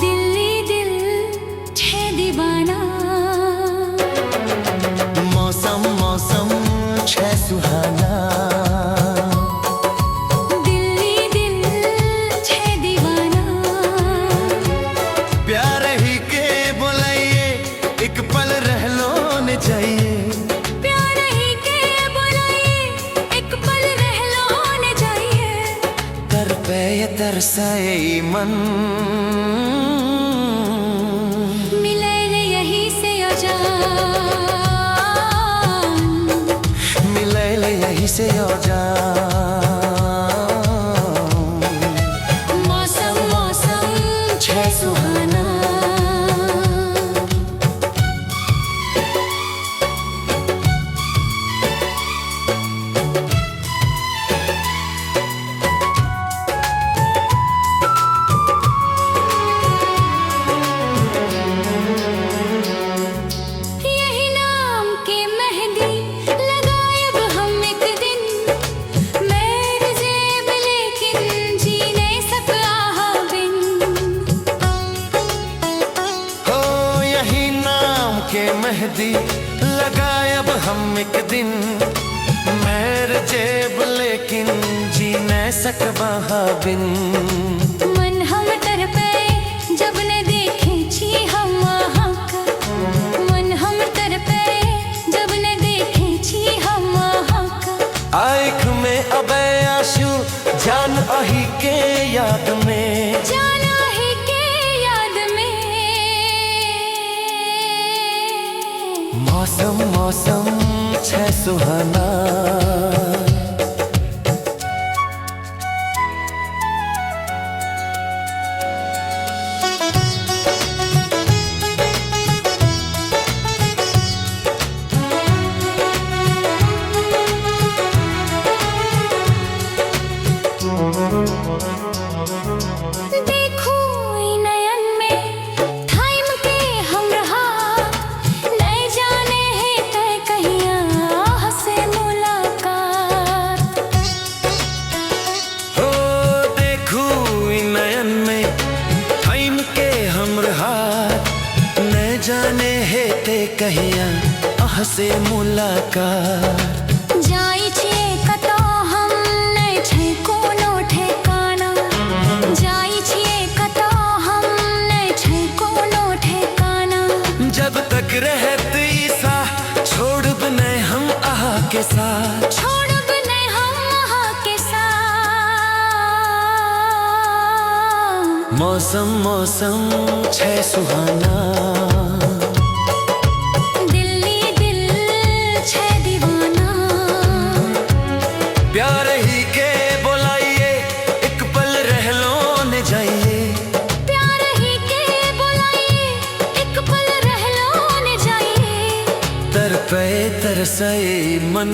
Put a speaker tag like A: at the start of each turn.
A: दिल्ली दिल छे दीवाना।
B: मौसम मौसम छे सुहाना।
A: दिल्ली दिल छे दीवाना।
B: प्यार ही के बोलाइए एक पल रह लो न जाइए।
A: प्यार ही के बुलाइए एक पल रह लो न जाइए।
B: तर पे ये तरसाए मन
A: मिले यही से अजान।
B: मिले यही से और जान।
A: मौसम मौसम छे सुहाना। यही नाम के मेहंदी लगाए अब हम एक दिन। मेरी जेब लेकिन जी नहीं सका बिन।
B: हो यही नाम के मेहंदी लगाए अब हम एक दिन। मेरे जेब लेकिन जी न सकबा बिन।
A: मन हम तड़पे जब न देखे छी हम वहाँ का। मन हम तड़पे जब न देखे छी हम वहाँ का।
B: आँख में अबे आंसू जान अही के याद में।
A: जाना ही के याद में।
B: मौसम मौसम छे सुहाना।
A: देखो नयन में थाइम के हम रहा। नहीं जाने है तय कहिया से मुलाकात।
B: हो देखू नयन में थाइम के हमर हाथ। न जाने है ते कहिया आह से मुलाकात।
A: जाई छिए कतो हम नहीं छै कोनो ठेकाना। जाई छिए कतो हम नहीं छै कोनो ठेकाना।
B: जब तक रहती सा छोड़ बने हम आह के साथ।
A: छोड़ब नहीं हम वहाँ के साथ।
B: मौसम मौसम छे सुहाना।
A: दिल्ली दिल छे दीवाना।
B: प्यार ही के बोलाइए एक पल रह लो न जाइए।
A: प्यार ही के बुलाइए एक पल रह लो न जाइए।
B: तर पे तरसाए मन